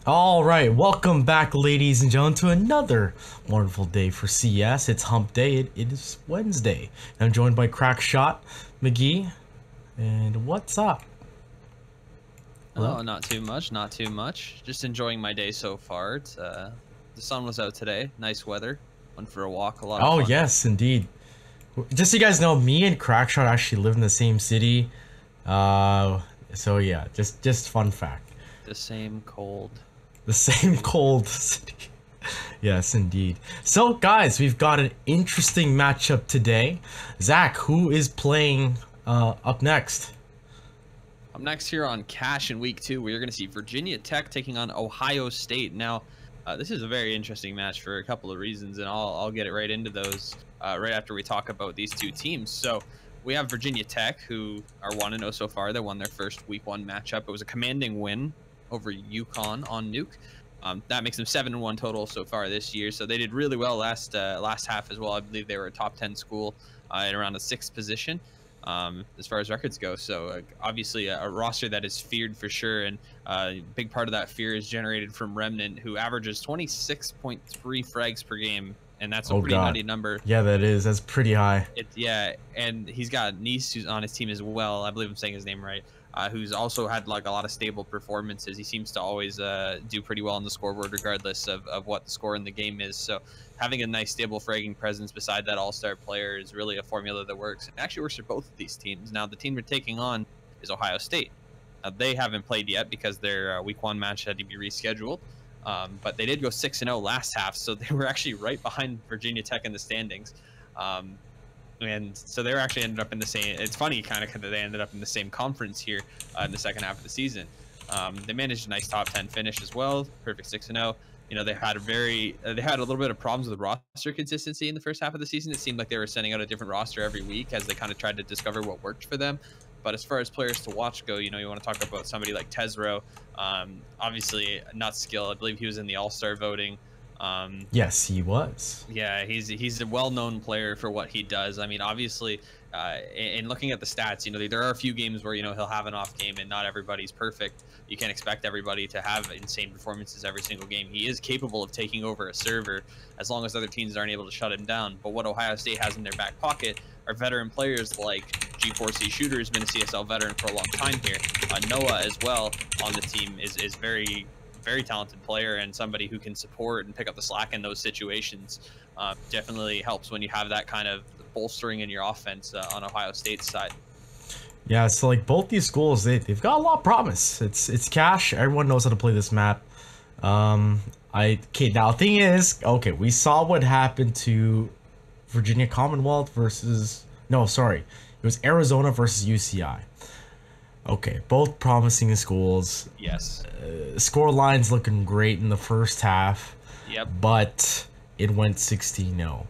All right, welcome back, ladies and gentlemen, to another wonderful day for CS. It's Hump Day. It is Wednesday. I'm joined by Crackshot McGee. And what's up? Hello? Oh, not too much, not too much. Just enjoying my day so far. The sun was out today, nice weather. Went for a walk, a lot of Oh, fun. yes, indeed. Just so you guys know, me and Crackshot actually live in the same city. So yeah, just fun fact. The same cold. The same cold city. Yes, indeed. So, guys, we've got an interesting matchup today. Zach, who is playing up next? Up next here on Cash in Week 2, we're going to see Virginia Tech taking on Ohio State. Now, this is a very interesting match for a couple of reasons, and I'll get it right into those right after we talk about these two teams. So, we have Virginia Tech, who are 1-0 so far. They won their first Week 1 matchup. It was a commanding win over UConn on Nuke. That makes them 7-1 total so far this year. So they did really well last half as well. I believe they were a top 10 school in around the 6th position as far as records go. So obviously a roster that is feared for sure. And a big part of that fear is generated from Remnant, who averages 26.3 frags per game. And that's a pretty nutty number. Yeah, that is. That's pretty high. Yeah, and he's got Nice who's on his team as well. I believe I'm saying his name right. Who's also had like a lot of stable performances. He seems to always do pretty well on the scoreboard regardless of what the score in the game is. So having a nice stable fragging presence beside that all-star player is really a formula that works. It actually works for both of these teams. Now the team we're taking on is Ohio State. They haven't played yet because their Week 1 match had to be rescheduled. But they did go 6-0 last half, so they were actually right behind Virginia Tech in the standings. And so they were actually ended up in the same. It's funny, kind of, that they ended up in the same conference here in the second half of the season. They managed a nice top 10 finish as well, perfect 6-0. You know, they had a little bit of problems with roster consistency in the first half of the season. It seemed like they were sending out a different roster every week as they kind of tried to discover what worked for them. But as far as players to watch go, you know, you want to talk about somebody like Tesro. Obviously, not skill. I believe he was in the All-Star voting. Yes, he was. Yeah, he's a well-known player for what he does. I mean, obviously, in looking at the stats, you know, there are a few games where, you know, he'll have an off game and not everybody's perfect. You can't expect everybody to have insane performances every single game. He is capable of taking over a server as long as other teams aren't able to shut him down. But what Ohio State has in their back pocket are veteran players like G4C Shooter, who's been a CSL veteran for a long time here. Noah as well on the team is very talented player and somebody who can support and pick up the slack in those situations. Definitely helps when you have that kind of bolstering in your offense on Ohio State's side. Yeah, so like both these schools, they've got a lot of promise. It's Cash. Everyone knows how to play this map. Okay, now the thing is, okay, we saw what happened to Virginia Commonwealth versus, no, sorry, it was Arizona versus UCI. Okay, both promising schools. Yes. Score line's looking great in the first half. Yep. But it went 16-0.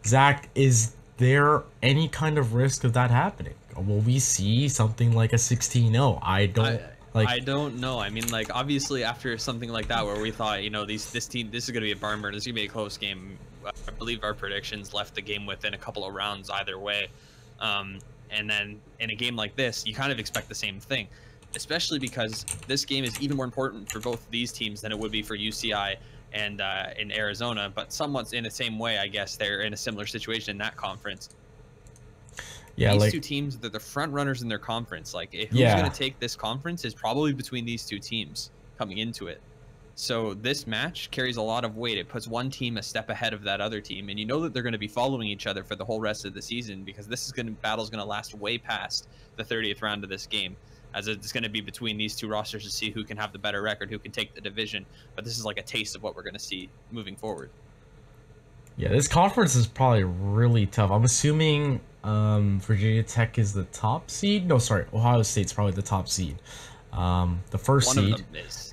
Zach, is there any kind of risk of that happening? Will we see something like a 16-0? I don't know. I mean, like, obviously after something like that where we thought, you know, this team, this is going to be a barn burner, this is going to be a close game. I believe our predictions left the game within a couple of rounds either way. And then in a game like this, you kind of expect the same thing, especially because this game is even more important for both of these teams than it would be for UCI and in Arizona, but somewhat in the same way. I guess they're in a similar situation in that conference. Yeah, these two teams, they're the front runners in their conference. Like, who's going to take this conference is probably between these two teams coming into it. So this match carries a lot of weight. It puts one team a step ahead of that other team, and you know that they're going to be following each other for the whole rest of the season because battle's going to last way past the 30th round of this game, as it's going to be between these two rosters to see who can have the better record, who can take the division. But this is like a taste of what we're going to see moving forward. Yeah, this conference is probably really tough. I'm assuming Virginia Tech is the top seed. No, sorry, Ohio State's probably the top seed. The first seed,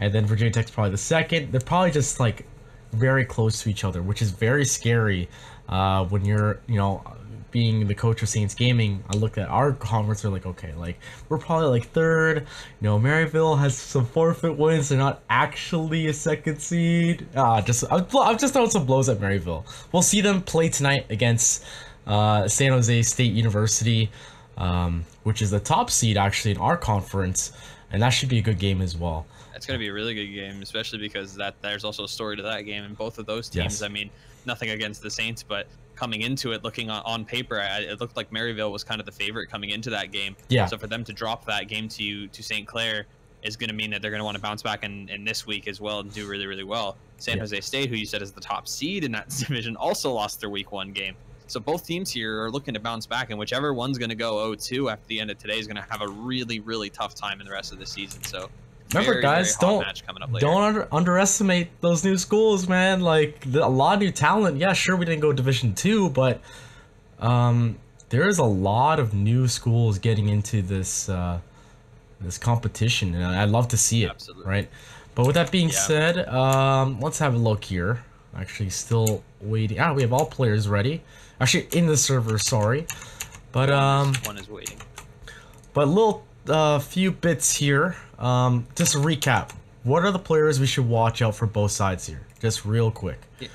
and then Virginia Tech's probably the second. They're probably just like very close to each other, which is very scary when you're, you know, being the coach of Saints Gaming. I look at our conference, they're like, okay, like we're probably like third. You know, Maryville has some forfeit wins. They're not actually a second seed. I'm just throwing some blows at Maryville. We'll see them play tonight against San Jose State University, which is the top seed actually in our conference. and that should be a good game as well. It's going to be a really good game, especially because there's also a story to that game, and both of those teams. Yes. I mean, nothing against the Saints, but coming into it, looking on paper, it looked like Maryville was kind of the favorite coming into that game. Yeah. So for them to drop that game to St. Clair is going to mean that they're going to want to bounce back in this week as well and do really, really well. San Jose State, who you said is the top seed in that division, also lost their week 1 game. So both teams here are looking to bounce back, and whichever one's going to go 0-2 after the end of today is going to have a really, really tough time in the rest of the season. So remember, guys, don't underestimate those new schools, man. Like, a lot of new talent. Yeah, sure, we didn't go Division 2, but there is a lot of new schools getting into this this competition, and I'd love to see it. Absolutely. Right? But with that being said, let's have a look here. Actually, still waiting. We have all players ready. Actually, in the server, sorry. But one is waiting. But little few bits here. Just a recap. What are the players we should watch out for both sides here? Just real quick. Yeah.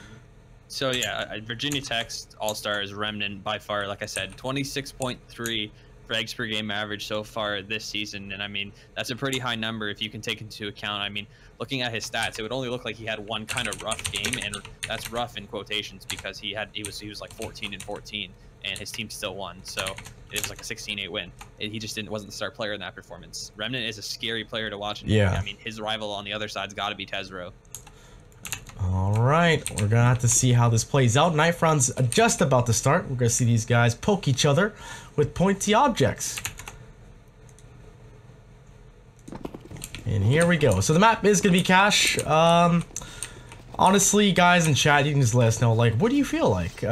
So yeah, Virginia Tech's All-Stars Remnant by far, like I said, 26.3 frags per game average so far this season, and I mean that's a pretty high number if you can take into account. I mean, looking at his stats, it would only look like he had one kind of rough game, and that's rough in quotations because he was like 14-14, and his team still won. So it was like a 16-8 win. He just wasn't the star player in that performance. Remnant is a scary player to watch. And yeah. I mean, his rival on the other side's got to be Tesro. All right, we're gonna have to see how this plays out. Knife round's just about to start. We're gonna see these guys poke each other with pointy objects. And here we go. So the map is gonna be cash. Honestly, guys in chat, you can just let us know, like, what do you feel like?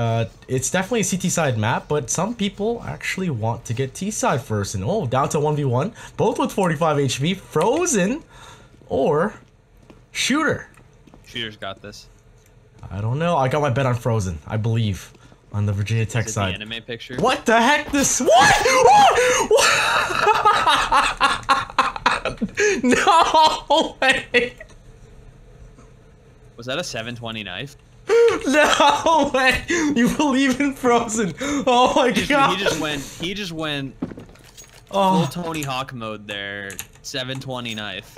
It's definitely a CT side map, but some people actually want to get T side first. And down to 1v1, both with 45 HP, Frozen or Shooter. Shooter's got this. I don't know. I got my bet on Frozen, I believe, on the Virginia Tech side. The anime picture? What the heck? What? No way! Was that a 720 knife? No way! You believe in Frozen? Oh my god! He just went full Tony Hawk mode there. 720 knife.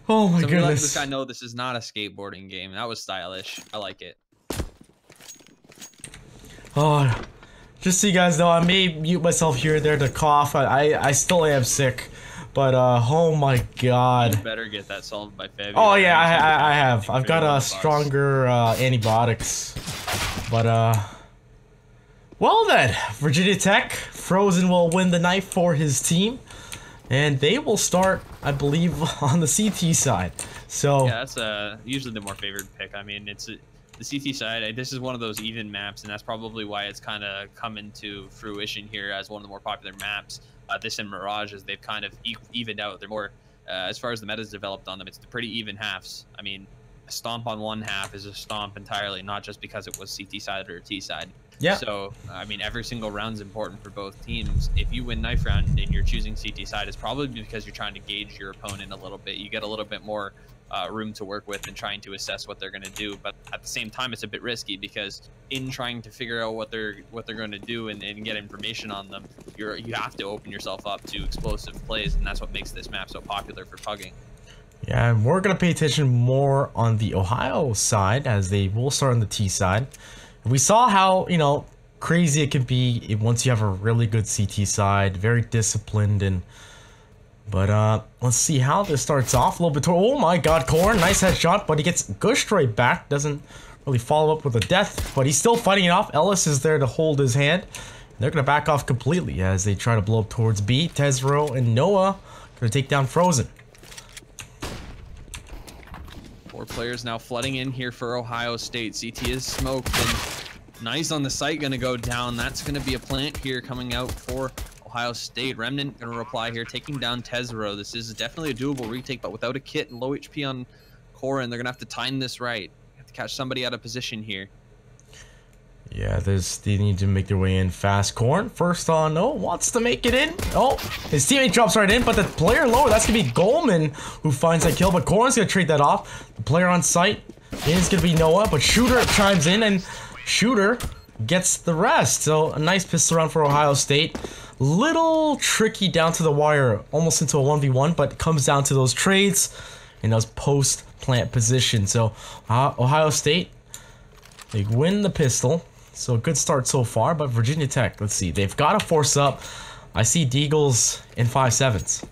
Oh my goodness! Let this guy know this is not a skateboarding game. That was stylish. I like it. Oh, just so you guys know, I may mute myself here and there to cough. I still am sick, but oh my god! You better get that solved by February. Oh yeah, I have. I've got stronger antibiotics, but well then, Virginia Tech, Frozen will win the knife for his team. And they will start, I believe, on the CT side. So yeah, that's usually the more favored pick. I mean, it's the CT side. This is one of those even maps, and that's probably why it's kind of come into fruition here as one of the more popular maps. This and Mirage, as they've kind of evened out. They're more, as far as the meta's developed on them, it's pretty even halves. I mean, a stomp on one half is a stomp entirely, not just because it was CT side or T side. Yeah. So, I mean, every single round's important for both teams. If you win knife round and you're choosing CT side, it's probably because you're trying to gauge your opponent a little bit. You get a little bit more room to work with and trying to assess what they're going to do. But at the same time, it's a bit risky because in trying to figure out what they're going to do and get information on them, you have to open yourself up to explosive plays, and that's what makes this map so popular for pugging. Yeah, and we're going to pay attention more on the Ohio side as they will start on the T side. We saw how, you know, crazy it can be once you have a really good CT side, very disciplined, but let's see how this starts off a little bit. Oh my god, Corn, nice headshot, but he gets Gush right back, doesn't really follow up with a death, but he's still fighting it off. Ellis is there to hold his hand. They're going to back off completely as they try to blow up towards B. Tesro and Noah going to take down Frozen. 4 players now flooding in here for Ohio State. CT is smoked, and nice on the site going to go down. That's going to be a plant here coming out for Ohio State. Remnant going to reply here, taking down Tesro. This is definitely a doable retake, but without a kit and low HP on Corin, they're going to have to time this right. Have to catch somebody out of position here. Yeah, they need to make their way in fast. Corn, first on, wants to make it in. Oh, his teammate drops right in, but the player lower, that's going to be Goldman who finds that kill, but Corn's going to trade that off. The player on site is going to be Noah, but Shooter chimes in, and Shooter gets the rest. So a nice pistol round for Ohio State. Little tricky down to the wire, almost into a 1v1, but it comes down to those trades and those post-plant positions. So Ohio State, they win the pistol. So a good start so far, but Virginia Tech, let's see. They've got to force up. I see Deagles in 5.7s.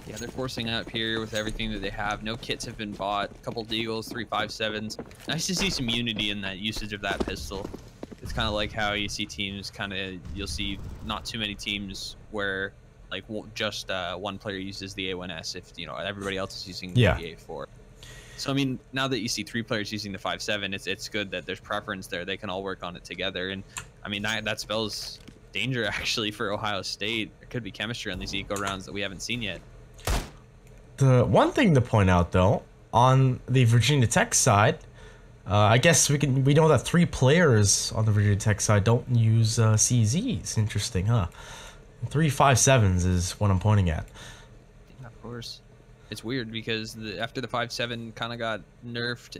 Yeah, they're forcing up here with everything that they have. No kits have been bought. A couple Deagles, 3 5.7s. Nice to see some unity in that usage of that pistol. It's kind of like how you see teams you'll see not too many teams where like just one player uses the A1S if, you know, everybody else is using the A4. So, I mean, now that you see 3 players using the 5.7, it's good that there's preference there. They can all work on it together. And, I mean, that spells danger, actually, for Ohio State. There could be chemistry on these eco rounds that we haven't seen yet. The one thing to point out, though, on the Virginia Tech side, I guess we know that 3 players on the Virginia Tech side don't use CZs. Interesting, huh? 3 5.7s is what I'm pointing at. Yeah, of course. It's weird because after the 5.7 kind of got nerfed,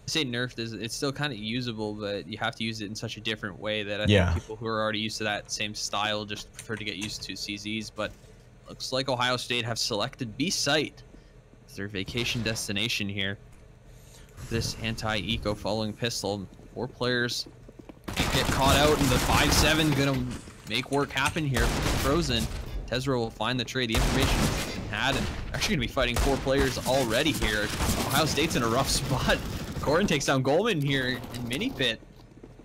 it's still kind of usable, but you have to use it in such a different way that I think people who are already used to that same style just prefer to get used to CZs. But looks like Ohio State have selected B-Site as their vacation destination here. This anti-eco following pistol. 4 players get caught out, and the 5.7 gonna make work happen here for Frozen. Tezro will find the trade. The information has been had, and actually gonna be fighting 4 players already here. Ohio State's in a rough spot. Corin takes down Goldman here in Mini Pit.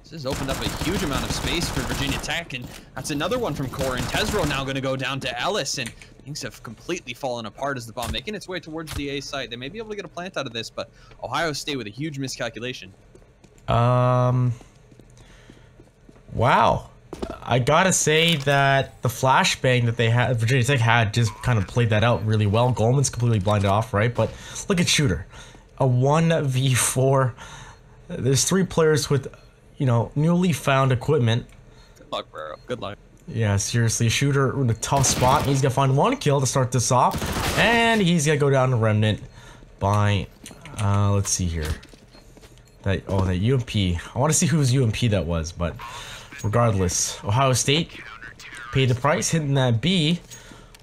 This has opened up a huge amount of space for Virginia Tech, and that's another one from Corin. Tezro now gonna go down to Ellis, and things have completely fallen apart as the bomb making its way towards the A site. They may be able to get a plant out of this, but Ohio State with a huge miscalculation. Wow. I gotta say that the flashbang that they had, Virginia Tech had, just kind of played that out really well. Goldman's completely blinded off, right? But look at Shooter. A 1v4. There's 3 players with, you know, newly found equipment. Good luck, bro. Good luck. Yeah, seriously, Shooter in a tough spot. He's gonna find 1 kill to start this off, and he's gonna go down to Remnant by, let's see here. That UMP. I want to see whose UMP that was, but regardless, Ohio State paid the price, hitting that B,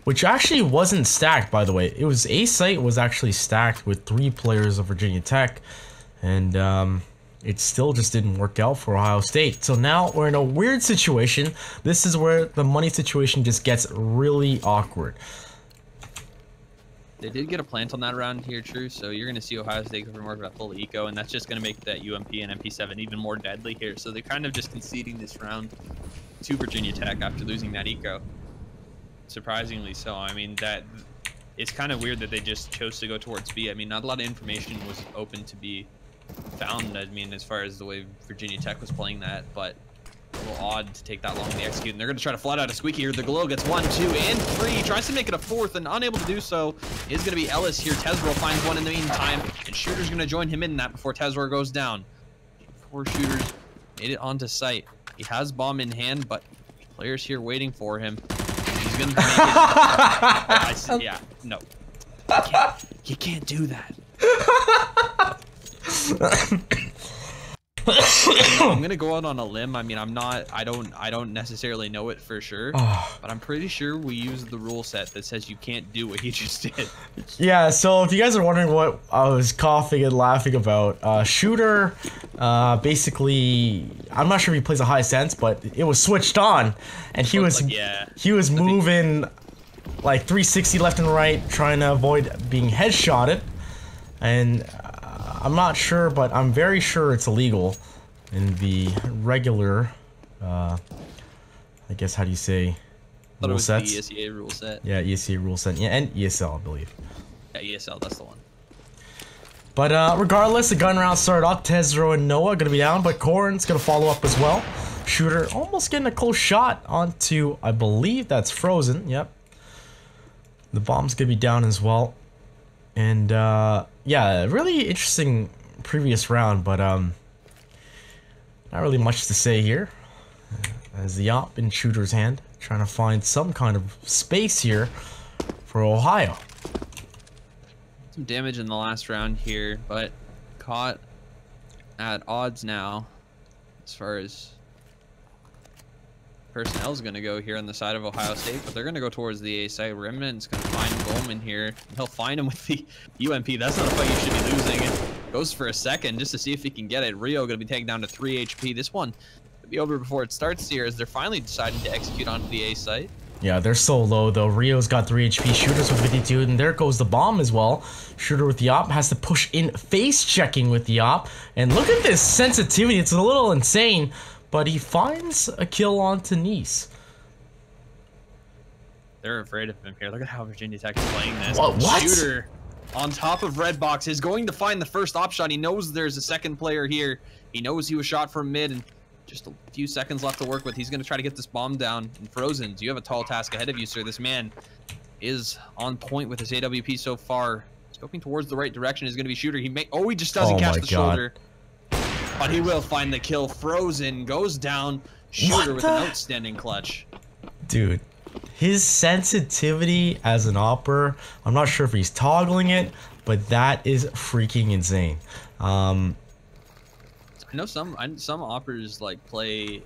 which actually wasn't stacked, by the way. It was A-Site was actually stacked with 3 players of Virginia Tech, and it still just didn't work out for Ohio State. So now we're in a weird situation. This is where the money situation just gets really awkward. They did get a plant on that round here, True, so you're going to see Ohio State go for more of a full eco, and that's just going to make that UMP and MP7 even more deadly here. So they're kind of just conceding this round to Virginia Tech after losing that eco. Surprisingly so. I mean, it's kind of weird that they just chose to go towards B. I mean, not a lot of information was open to be found, I mean, as far as the way Virginia Tech was playing that, but a little odd to take that long to execute, and they're going to try to flat out a squeaky here. The Glow gets 1, 2, and 3, tries to make it a 4th, and unable to do so is going to be Ellis here. Tezro finds 1 in the meantime, and Shooter's going to join him in that before Tezro goes down. 4 shooters made it onto site. He has bomb in hand, but players here waiting for him. He's going to make it. Yeah, no. You can't do that. I'm gonna go out on a limb. I mean, I don't necessarily know it for sure, but I'm pretty sure we used the rule set that says you can't do what he just did. Yeah, so if you guys are wondering what I was coughing and laughing about, Shooter, basically, I'm not sure if he plays a high sense, but it was switched on, and he was moving like 360 left and right, trying to avoid being headshotted, and I'm not sure, but I'm very sure it's illegal in the regular, I guess, how do you say, rule sets? The ESEA rule set. Yeah, ESEA rule set. Yeah, and ESL, I believe. Yeah, ESL, that's the one. But regardless, the gun round started off. Tezro and Noah going to be down, but Corin's going to follow up as well. Shooter almost getting a close shot onto, I believe that's Frozen. Yep. The bomb's going to be down as well. And, yeah, really interesting previous round, but, not really much to say here. As the op in Shooter's hand, trying to find some kind of space here for Ohio. Some damage in the last round here, but caught at odds now as far as personnel is going to go here on the side of Ohio State, but they're going to go towards the A side. Remnant's going to find Goldman here. He'll find him with the UMP. That's not a fight you should be losing. Goes for a second just to see if he can get it. Rio going to be taken down to 3 HP. This one could be over before it starts here as they're finally deciding to execute onto the A site. Yeah, they're so low though. Rio's got 3 HP, Shooter's with 52, and there goes the bomb as well. Shooter with the op has to push in, face checking with the op. And look at this sensitivity, it's a little insane, but he finds a kill onto Nice. They're afraid of him here. Look at how Virginia Tech is playing this. What? Shooter on top of Redbox is going to find the first op shot. He knows there's a second player here. He knows he was shot from mid, and just a few seconds left to work with. He's going to try to get this bomb down. And Frozen, you have a tall task ahead of you, sir. This man is on point with his AWP so far. Scoping towards the right direction is going to be Shooter. He just doesn't catch the shoulder. But he will find the kill. Frozen goes down. Shooter with an outstanding clutch. Dude, his sensitivity as an opper, I'm not sure if he's toggling it, but that is freaking insane. I know some operators like they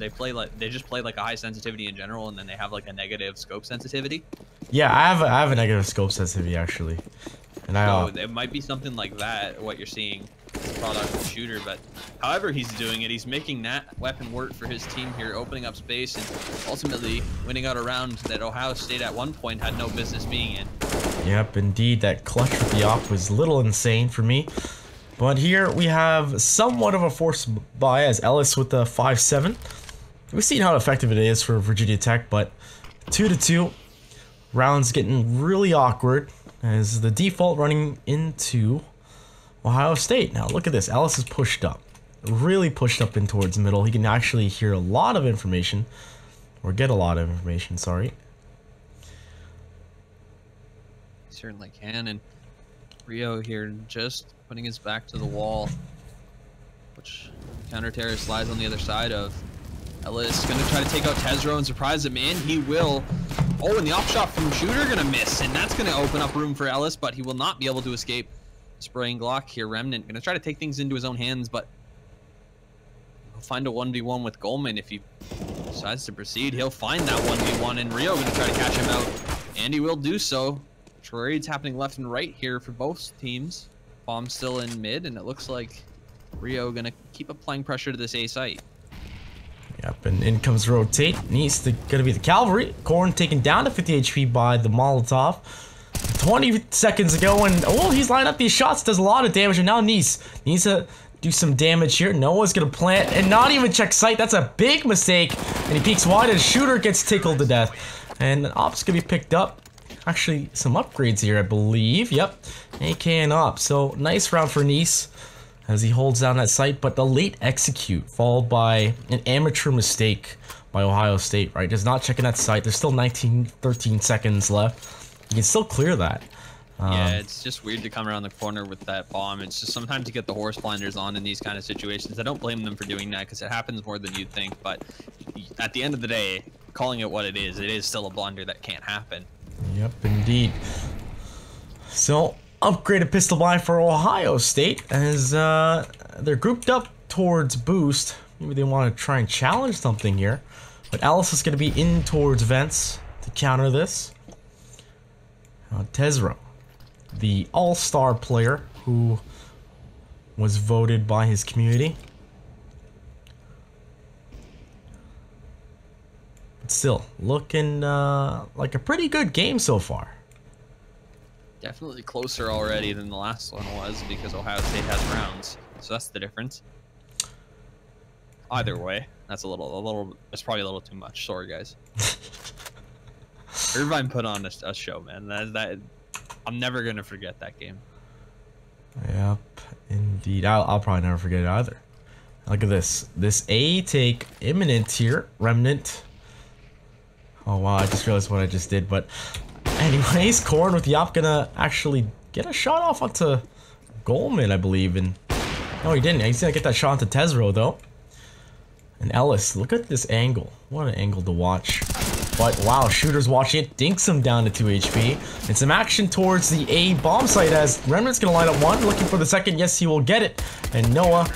just play like a high sensitivity in general, and then they have like a negative scope sensitivity. Yeah, I have a negative scope sensitivity actually, and so it might be something like that. What you're seeing is a product of Shooter, but however he's doing it, he's making that weapon work for his team here, opening up space and ultimately winning out a round that Ohio State at one point had no business being in. Yep, indeed, that clutch with the op was a little insane for me. But here we have somewhat of a force buy as Ellis with the 5-7. We've seen how effective it is for Virginia Tech, but 2-2. Rounds getting really awkward as the default running into Ohio State. Now look at this. Ellis is pushed up. Really pushed up in towards middle. He can actually hear a lot of information. Or get a lot of information, sorry. He certainly can, and Rio here just putting his back to the wall, which counter terrorist slides on the other side of. Ellis gonna try to take out Tezro and surprise him, and he will. Oh, and the op shot from Shooter gonna miss, and that's gonna open up room for Ellis, but he will not be able to escape. Spraying Glock here. Remnant gonna try to take things into his own hands, but he'll find a 1v1 with Goldman. If he decides to proceed, he'll find that 1v1, and Rio gonna try to catch him out, and he will do so. Trades happening left and right here for both teams. Bomb still in mid, and it looks like Rio gonna keep applying pressure to this A site. Yep, and in comes Rotate. Gonna be the Cavalry. Corn taken down to 50 HP by the Molotov 20 seconds ago, and oh, he's lining up these shots, does a lot of damage, and now Nice needs to do some damage here. Noah's gonna plant and not even check sight. That's a big mistake, and he peeks wide, and Shooter gets tickled to death. And Op's gonna be picked up. Actually, some upgrades here, I believe. Yep, AK and Op. So nice round for Nice as he holds down that site, but the late execute followed by an amateur mistake by Ohio State, right? Just not checking that site. There's still 13 seconds left. You can still clear that. Yeah, it's just weird to come around the corner with that bomb. It's just sometimes you get the horse blinders on in these kind of situations. I don't blame them for doing that because it happens more than you'd think. But at the end of the day, calling it what it is still a blunder that can't happen. Yep, indeed. So, upgraded pistol buy for Ohio State as they're grouped up towards boost. Maybe they want to try and challenge something here. But Alice is going to be in towards vents to counter this. Tezro, the all-star player who was voted by his community. But still, looking like a pretty good game so far. Definitely closer already than the last one was because Ohio State has rounds. So that's the difference. Either way, that's that's probably a little too much. Sorry, guys. Irvine put on a show, man. That I'm never gonna forget that game. Yep, indeed. I'll probably never forget it either. Look at this. This A take imminent here. Remnant. Oh wow, I just realized what I just did. But anyways, Corn with the op gonna actually get a shot off onto Goldman, I believe. And no, he didn't. He's gonna get that shot onto Tezro though. And Ellis, look at this angle. What an angle to watch. But wow, Shooter's watching it, dinks him down to 2 HP. And some action towards the A bomb site as Remnant's gonna line up one, looking for the second. Yes, he will get it. And Noah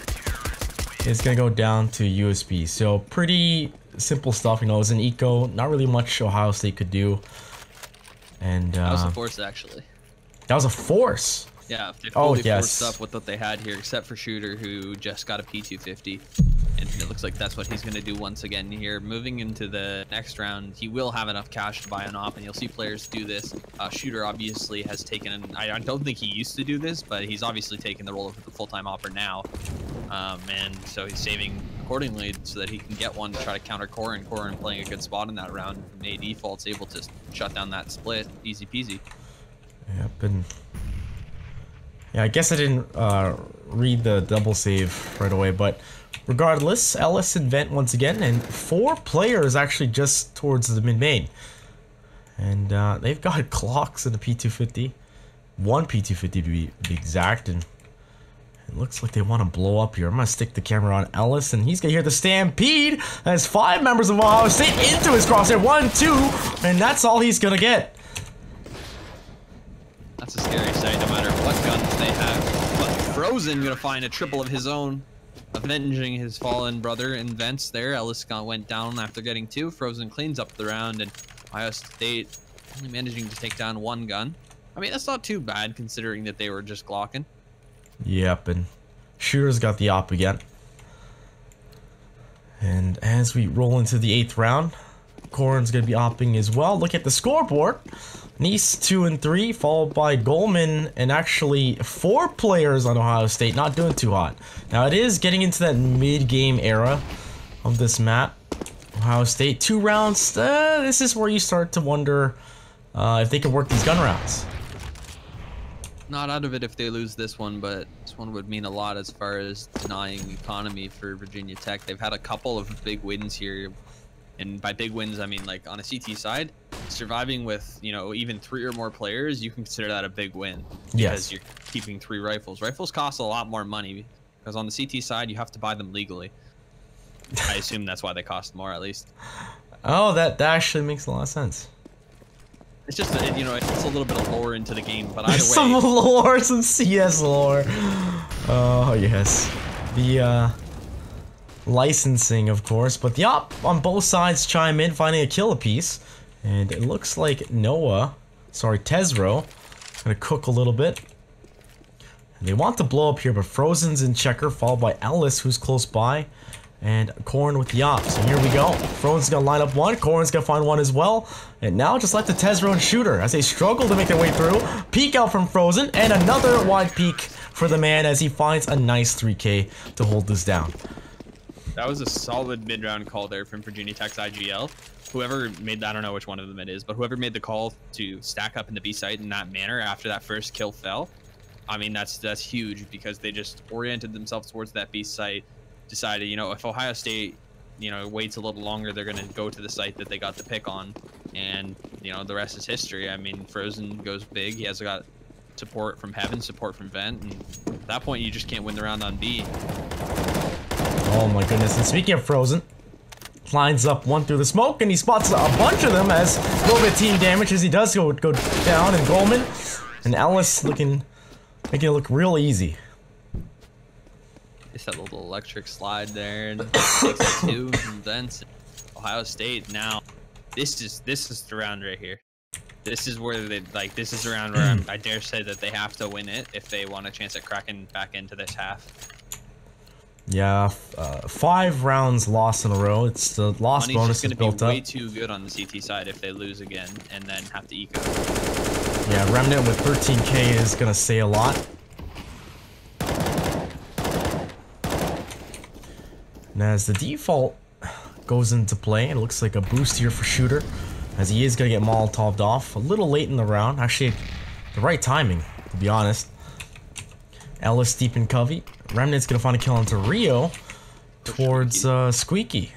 is gonna go down to USB. So pretty simple stuff. You know, it was an eco. Not really much Ohio State could do. And that was a force, actually. That was a force. Yeah, they fully forced up with what they had here, except for Shooter, who just got a P250. And it looks like that's what he's going to do once again here. Moving into the next round, he will have enough cash to buy an op, and you'll see players do this. Shooter obviously has taken, I don't think he used to do this, but he's obviously taken the role of the full-time opper now. And so he's saving accordingly so that he can get one to try to counter Corrin. Corrin playing a good spot in that round. May default's able to shut down that split. Easy peasy. Yep, and yeah, I guess I didn't read the double save right away, but regardless, Ellis and Vent once again, and 4 players actually just towards the mid-main. And they've got clocks in a P250. 1 P250 to be exact, and it looks like they want to blow up here. I'm going to stick the camera on Ellis, and he's going to hear the stampede as 5 members of Ohio State into his crosshair. 1, 2, and that's all he's going to get. That's a scary sight, no matter what guns they have. But Frozen gonna find a triple of his own, avenging his fallen brother in Vents there. Ellis went down after getting 2. Frozen cleans up the round, and Ohio State only managing to take down 1 gun. I mean, that's not too bad considering that they were just glocking. Yep, and Shooter's got the op again. And as we roll into the 8th round, Corrin's gonna be opping as well. Look at the scoreboard. Nice 2 and 3, followed by Goldman, and actually 4 players on Ohio State, not doing too hot. Now it is getting into that mid-game era of this map. Ohio State, 2 rounds. This is where you start to wonder if they can work these gun rounds. Not out of it if they lose this one, but this one would mean a lot as far as denying economy for Virginia Tech. They've had a couple of big wins here. And by big wins, I mean, like, on a CT side, surviving with, you know, even 3 or more players, you can consider that a big win. Because you're keeping 3 rifles. Rifles cost a lot more money, because on the CT side, you have to buy them legally. I assume that's why they cost more, at least. Oh, that actually makes a lot of sense. It's just, you know, it's a little bit of lore into the game, but either way... Some lore, some CS lore. Oh, yes. The, licensing, of course, but the op on both sides chime in, finding a kill apiece, and it looks like Tezro, gonna cook a little bit. And they want to blow up here, but Frozen's in checker, followed by Ellis, who's close by, and Corrin with the op. So here we go. Frozen's gonna line up 1, Corrin's gonna find 1 as well, and now just let the Tezro and Shooter as they struggle to make their way through. Peek out from Frozen, and another wide peek for the man as he finds a nice 3K to hold this down. That was a solid mid-round call there from Virginia Tech's IGL. Whoever made that, I don't know which one of them it is, but whoever made the call to stack up in the B site in that manner after that first kill fell, I mean, that's huge, because they just oriented themselves towards that B site, decided, you know, if Ohio State, you know, waits a little longer, they're going to go to the site that they got the pick on, and, you know, the rest is history. I mean, Frozen goes big. He has got support from Heaven, support from Vent, and at that point, you just can't win the round on B. Oh my goodness, and speaking of Frozen, lines up 1 through the smoke, and he spots a bunch of them as a little bit of team damage as he does go down, and Goldman and Ellis making it look real easy. Just that little electric slide there, and takes 2 from Vents. Ohio State now, this is the round right here. This is where they, like, this is the round where I dare say that they have to win it if they want a chance at cracking back into this half. Yeah, 5 rounds lost in a row. It's the loss bonus is built up. Money's just gonna be way too good on the CT side if they lose again and then have to eco. Yeah, Remnant with 13K is gonna say a lot. And as the default goes into play, it looks like a boost here for Shooter, as he is gonna get Molotov'd off a little late in the round. Actually, the right timing, to be honest. Ellis deep in Covey. Remnant's gonna find a kill onto Rio towards Squeaky.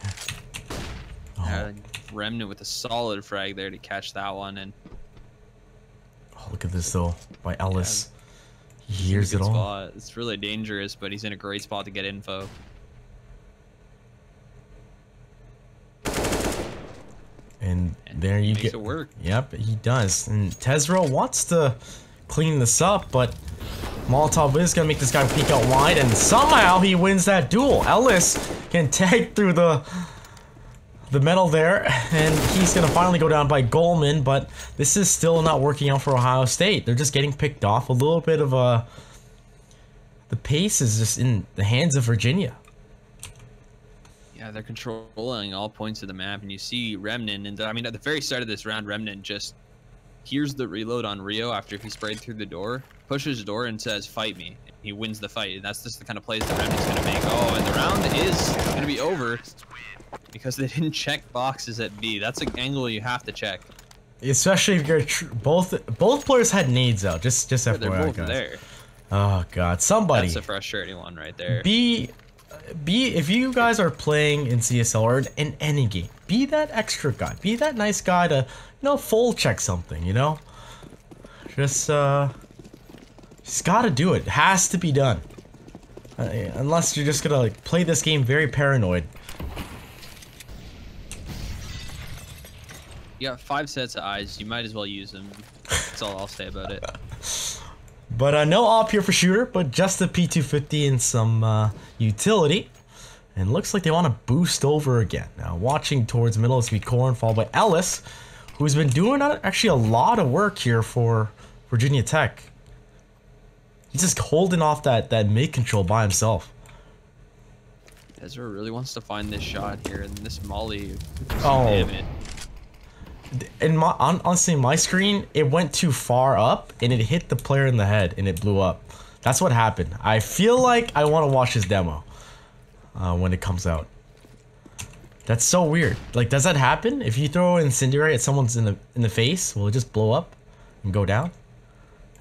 Oh. Remnant with a solid frag there to catch that one, and oh, look at this though by Ellis. Yeah. He hears it all. Spot. It's really dangerous, but he's in a great spot to get info. And there you get. It work. Yep, he does. And Tezro wants to clean this up, but Molotov is gonna make this guy peek out wide, and somehow he wins that duel. Ellis can tag through the the medal there, and he's gonna finally go down by Goldman, but this is still not working out for Ohio State. They're just getting picked off. A little bit of the pace is just in the hands of Virginia. Yeah, they're controlling all points of the map, and you see Remnant, and I mean, at the very start of this round, Remnant just hears the reload on Rio after he sprayed through the door, pushes the door, and says, "Fight me." He wins the fight. That's just the kind of plays that Remnant's gonna make. Oh, and the round is gonna be over because they didn't check boxes at B. That's an angle you have to check. Especially if you're both players had nades out. Just They're FYI, both guys. there. Oh god, somebody. That's a frustrating one right there. Be if you guys are playing in CSL or in any game, be that extra guy. Be that nice guy to, you know, full check something, you know? Just gotta do it. It has to be done. Unless you're just gonna like play this game very paranoid. You got 5 sets of eyes. You might as well use them. That's all I'll say about it. But no op here for Shooter, but just the P250 and some utility. And looks like they want to boost over again. Now watching towards middle is going to be Corrin, followed by Ellis, who's been doing actually a lot of work here for Virginia Tech. He's just holding off that mid control by himself. Ezra really wants to find this shot here, and this Molly. Oh. Damn it. In honestly, my screen, it went too far up and it hit the player in the head and it blew up. That's what happened. I feel like I want to watch his demo when it comes out. That's so weird. Like, does that happen? If you throw incendiary at someone's in the face, will it just blow up and go down?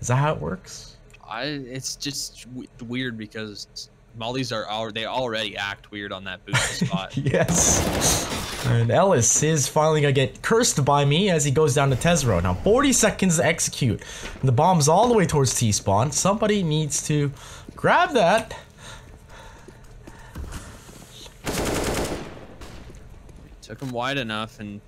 Is that how it works? It's just weird because Mollies they already act weird on that boost spot. Yes. And Ellis is finally gonna get cursed by me as he goes down to Tesro. Now 40 seconds to execute. And the bomb's all the way towards T-spawn. Somebody needs to grab that. Took him wide enough, and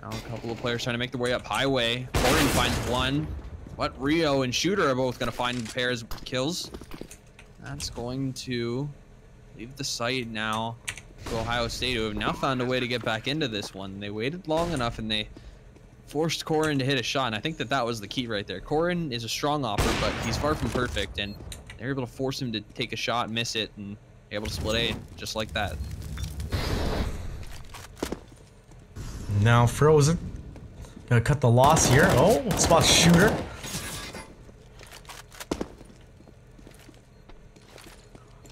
now a couple of players trying to make their way up highway. Corrin finds one. What? Rio and Shooter are both gonna find pairs of kills. That's going to leave the site now to Ohio State, who have now found a way to get back into this one. They waited long enough and they forced Corrin to hit a shot, and I think that was the key right there. Corrin is a strong offer, but he's far from perfect, and they're able to force him to take a shot, miss it, and able to split A just like that. Now Frozen gonna cut the loss here. Oh, spot Shooter.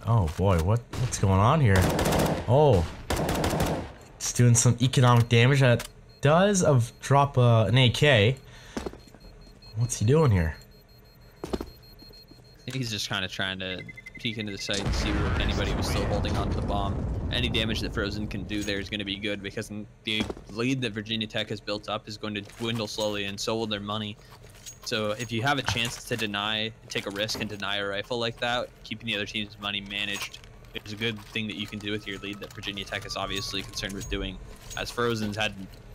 Oh boy, what's going on here? Oh, it's doing some economic damage. That does drop an AK. What's he doing here? I think he's just kind of trying to peek into the site and see if anybody was still holding onto the bomb. Any damage that Frozen can do there is going to be good, because the lead that Virginia Tech has built up is going to dwindle slowly, and so will their money. So if you have a chance to take a risk and deny a rifle like that, keeping the other team's money managed is a good thing that you can do with your lead that Virginia Tech is obviously concerned with doing, as Frozen's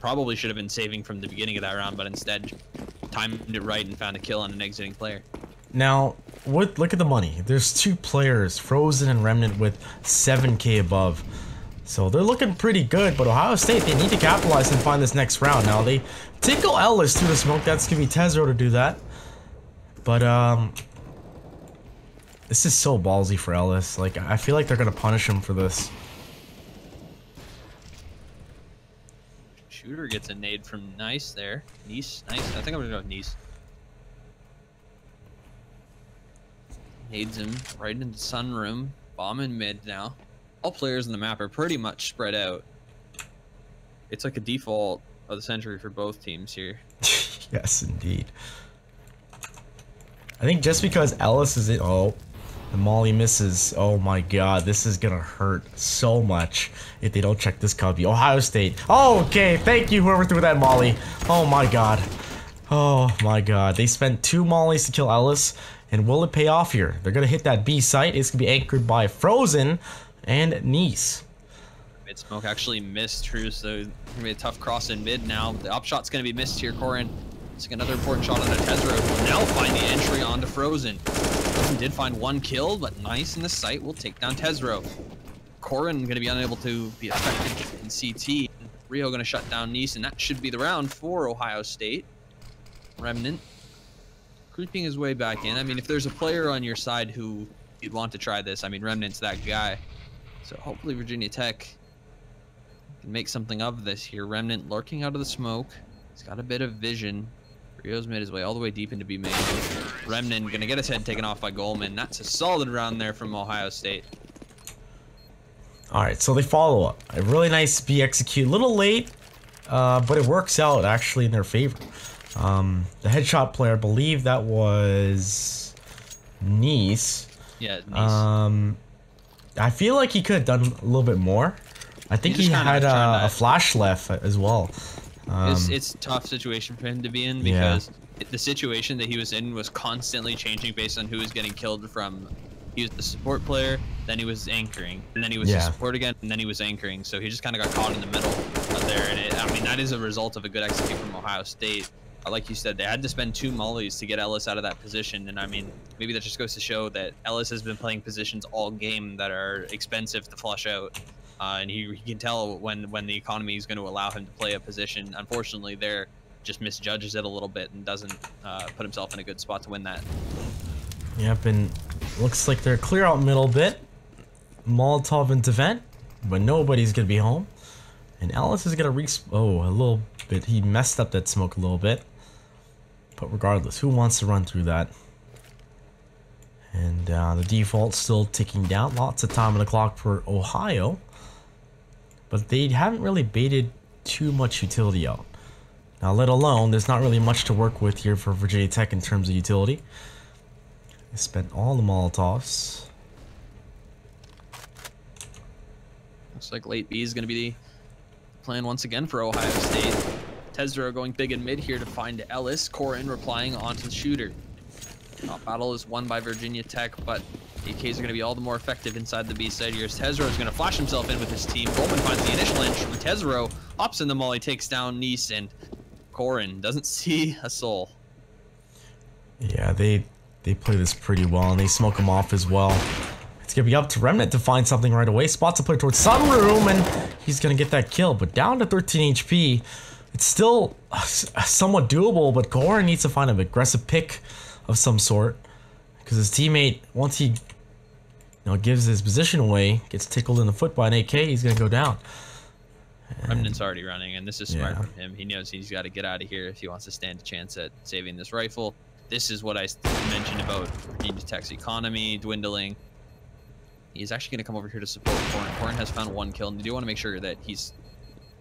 probably should have been saving from the beginning of that round, but instead timed it right and found a kill on an exiting player. Now, look at the money. There's 2 players, Frozen and Remnant, with 7K above. So they're looking pretty good, but Ohio State, they need to capitalize and find this next round. Now, they tickle Ellis through the smoke. That's going to be Tesro to do that. But, this is so ballsy for Ellis. Like, I feel like they're going to punish him for this. Shooter gets a nade from Nice there. Nice. I think I'm going to go with Nice. Nades him right into the sunroom. Bomb in mid now. All players in the map are pretty much spread out. It's like a default of the century for both teams here. Yes, indeed. I think just because Ellis is in... Oh, the Molly misses. Oh my god, this is gonna hurt so much if they don't check this copy. Ohio State. Oh, okay, thank you whoever threw that Molly. Oh my god. Oh my god. They spent 2 Mollies to kill Ellis. And will it pay off here? They're gonna hit that B site. It's gonna be anchored by Frozen and Nice. Mid smoke actually missed True, so it's gonna be a tough cross in mid now. The up shot's gonna be missed here. Corrin, it's another important shot on a Tesro. Will now find the entry onto Frozen. Frozen did find 1 kill, but Nice in the site will take down Tesro. Korin going to be unable to be effective in CT. Rio going to shut down Nice, and that should be the round for Ohio State. Remnant creeping his way back in. I mean, if there's a player on your side who you'd want to try this, I mean, Remnant's that guy. So hopefully Virginia Tech can make something of this here. Remnant lurking out of the smoke. He's got a bit of vision. Rio's made his way all the way deep into B main. Remnant gonna get his head taken off by Goldman. That's a solid round there from Ohio State. All right, so they follow up. A really nice B execute. A little late, but it works out actually in their favor. The headshot player, I believe that was Nice. Yeah, Nice. I feel like he could have done a little bit more. I think he had a flash left as well. It's a tough situation for him to be in because the situation that he was in was constantly changing based on who was getting killed from. He was the support player, then he was anchoring, and then he was the support again, and then he was anchoring. So he just kind of got caught in the middle there. And I mean, that is a result of a good execute from Ohio State. Like you said, they had to spend 2 mollies to get Ellis out of that position. And I mean, maybe that just goes to show that Ellis has been playing positions all game that are expensive to flush out. And he can tell when the economy is going to allow him to play a position. Unfortunately, there just misjudges it a little bit and doesn't put himself in a good spot to win that. Yep, and looks like they're clear out middle bit. Molotov into vent, but nobody's gonna be home. And Ellis is gonna a little bit. He messed up that smoke a little bit. But regardless, who wants to run through that? And the default's still ticking down. Lots of time on the clock for Ohio. But they haven't really baited too much utility out. Now, let alone, there's not really much to work with here for Virginia Tech in terms of utility. They spent all the Molotovs. Looks like late B is going to be the plan once again for Ohio State. Tesro going big and mid here to find Ellis. Korin replying onto the shooter. Top battle is won by Virginia Tech, but AKs are going to be all the more effective inside the B side here. Tesro is going to flash himself in with his team. Goldman finds the initial entry. Tesro hops in the molly, takes down Nice, and Korin doesn't see a soul. Yeah, they play this pretty well, and they smoke him off as well. It's going to be up to Remnant to find something right away. Spots a player towards Sunroom, and he's going to get that kill. But down to 13 HP. It's still somewhat doable, but Korin needs to find an aggressive pick of some sort. Because his teammate, once he gives his position away, gets tickled in the foot by an AK, he's going to go down. Remnant's already running, and this is smart from him. He knows he's got to get out of here if he wants to stand a chance at saving this rifle. This is what I mentioned about Virginia Tech's economy dwindling. He's actually going to come over here to support Korin. Korin has found 1 kill, and you do want to make sure that he's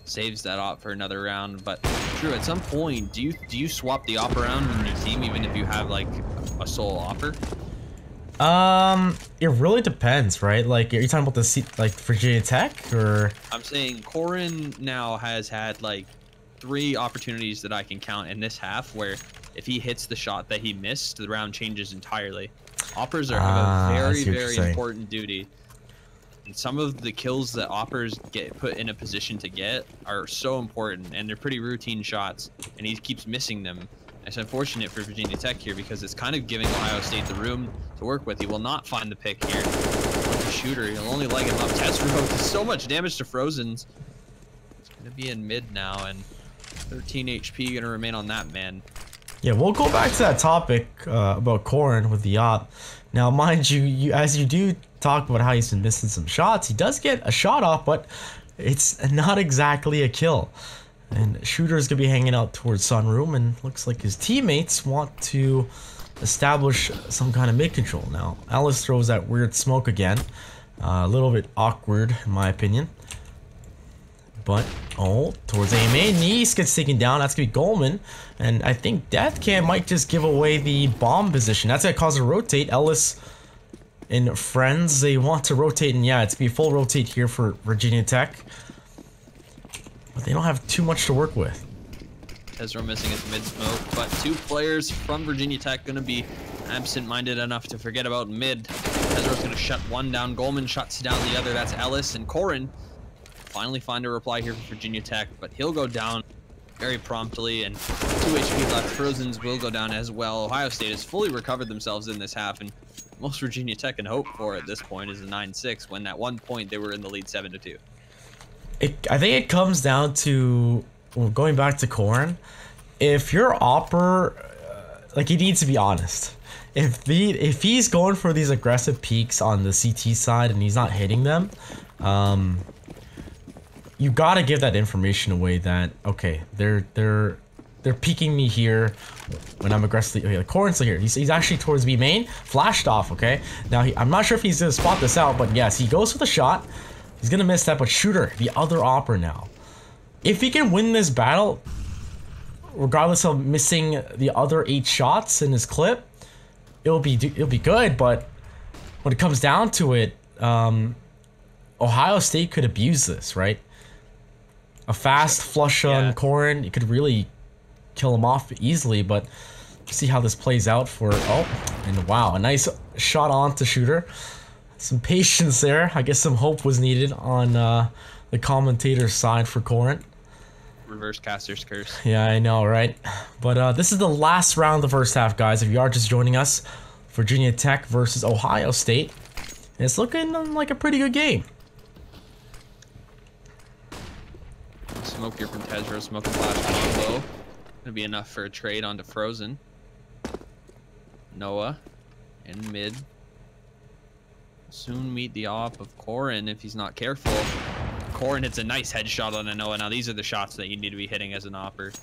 saves that op for another round. But Drew, at some point, do you swap the op around in your team even if you have like a sole opper? It really depends, right? Like, are you talking about the Virginia Tech, or? I'm saying Korin now has had like 3 opportunities that I can count in this half where if he hits the shot that he missed, the round changes entirely. Oppers have a very important duty. And some of the kills that Oppers get put in a position to get are so important, and they're pretty routine shots, and he keeps missing them. It's unfortunate for Virginia Tech here because it's kind of giving Ohio State the room to work with. He will not find the pick here. The shooter, he'll only leg him up. Tesro does so much damage to Frozens. It's going to be in mid now, and 13 HP going to remain on that man. Yeah, we'll go back to that topic about Korin with the op. Now, mind you, as you do talk about how he's been missing some shots, he does get a shot off, but it's not exactly a kill. And Shooter's gonna be hanging out towards Sunroom, and looks like his teammates want to establish some kind of mid control. Now, Ellis throws that weird smoke again. A little bit awkward, in my opinion. But, towards A main, Nice gets taken down. That's gonna be Goldman. And I think Deathcam might just give away the bomb position. That's gonna cause a rotate. Ellis and friends, they want to rotate, and yeah, it's gonna be full rotate here for Virginia Tech. But they don't have too much to work with. Tesro missing his mid smoke, but 2 players from Virginia Tech gonna be absent-minded enough to forget about mid. Tesro's gonna shut one down. Goldman shuts down the other. That's Ellis, and Korin finally find a reply here for Virginia Tech, but he'll go down very promptly, and 2 HP left. Frozens will go down as well. Ohio State has fully recovered themselves in this half, and most Virginia Tech can hope for at this point is a 9-6, when at one point they were in the lead 7-2. I think it comes down to, well, going back to Corrin, if your Opper, like, he needs to be honest. If he's going for these aggressive peaks on the CT side and he's not hitting them, you gotta give that information away that, okay, they're peeking me here when I'm aggressively. Okay, like Corrin's here. He's actually towards B main, flashed off. Okay, now I'm not sure if he's gonna spot this out, but yes, he goes for the shot. He's gonna miss that, but Shooter, the other Opper now, if he can win this battle, regardless of missing the other 8 shots in his clip, it'll be good. But when it comes down to it, Ohio State could abuse this, right? A fast flush on Corrin, it could really kill him off easily, but see how this plays out for, and wow, a nice shot on to Shooter. Some patience there. I guess some hope was needed on the commentator's side for Corrin. Reverse caster's curse. Yeah, I know, right? But this is the last round of the first half, guys. If you are just joining us, Virginia Tech versus Ohio State. And it's looking like a pretty good game. Smoke here from Tezro, smoke and flash combo. Gonna be enough for a trade onto Frozen. Noah in mid. Soon meet the op of Corrin if he's not careful. Corrin hits a nice headshot on a Noah. Now these are the shots that you need to be hitting as an opper.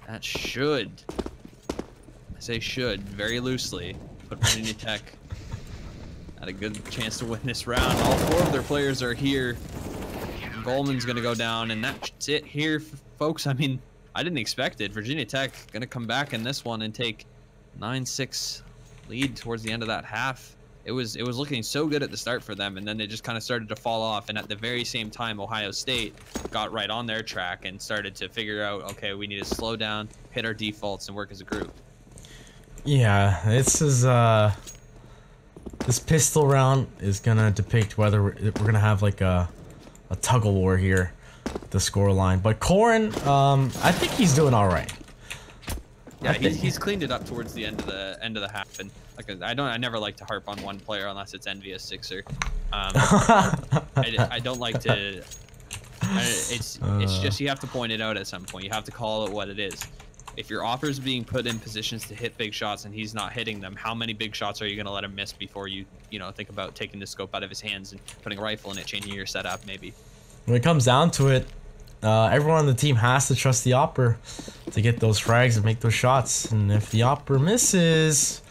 That should, I say should, very loosely, put Virginia Tech at a good chance to win this round. All 4 of their players are here. Goldman's gonna go down, and that's it here, folks. I mean, I didn't expect it. Virginia Tech gonna come back in this one and take 9-6 lead towards the end of that half. It was looking so good at the start for them, and then they just kind of started to fall off. And at the very same time, Ohio State got right on their track and started to figure out, okay, we need to slow down, hit our defaults, and work as a group. Yeah, this is this pistol round is gonna depict whether we're gonna have like a tug of war here, the score line. But Corrin, I think he's doing all right. Yeah, he's cleaned it up towards the end of the half, and like I never like to harp on one player unless it's Envious Sixer. I don't like to. It's just you have to point it out at some point. You have to call it what it is. If your offer's being put in positions to hit big shots and he's not hitting them, how many big shots are you going to let him miss before you think about taking the scope out of his hands and putting a rifle in it, changing your setup maybe? When it comes down to it, everyone on the team has to trust the Opper to get those frags and make those shots. And if the Opper misses,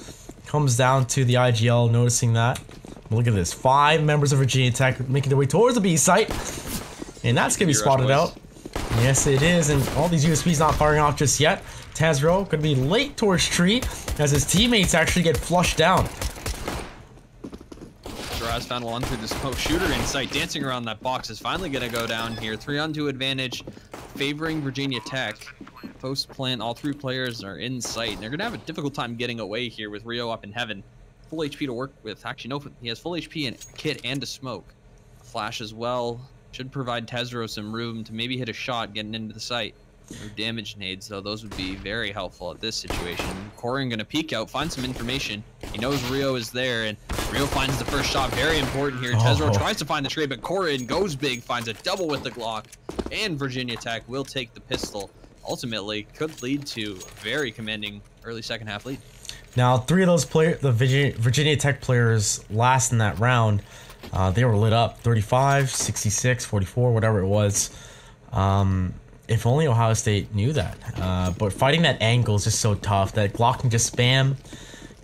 comes down to the IGL noticing that. Look at this, 5 members of Virginia Tech making their way towards the B site, and that's gonna be spotted out. Yes, it is, and all these USBs not firing off just yet. Tezro gonna be late towards tree as his teammates actually get flushed down. Shiraz found one through the smoke. Shooter in sight, dancing around that box, is finally gonna go down here. 3-on-2 advantage, favoring Virginia Tech. Post plant, all 3 players are in sight. And they're gonna have a difficult time getting away here with Rio up in heaven. Full HP to work with. Actually, no, he has full HP and kit and a smoke. Flash as well. Should provide Tezro some room to maybe hit a shot getting into the site. No damage nades, though. Those would be very helpful at this situation. Corrin gonna peek out, find some information. He knows Rio is there, and Rio finds the first shot. Very important here. Tezro tries to find the trade, but Corrin goes big, finds a double with the Glock, and Virginia Tech will take the pistol. Ultimately, could lead to a very commanding early second half lead. Now, 3 of those players, the Virginia Tech players last in that round, they were lit up. 35, 66, 44, whatever it was. If only Ohio State knew that. But fighting that angle is just so tough. That Glock can just spam.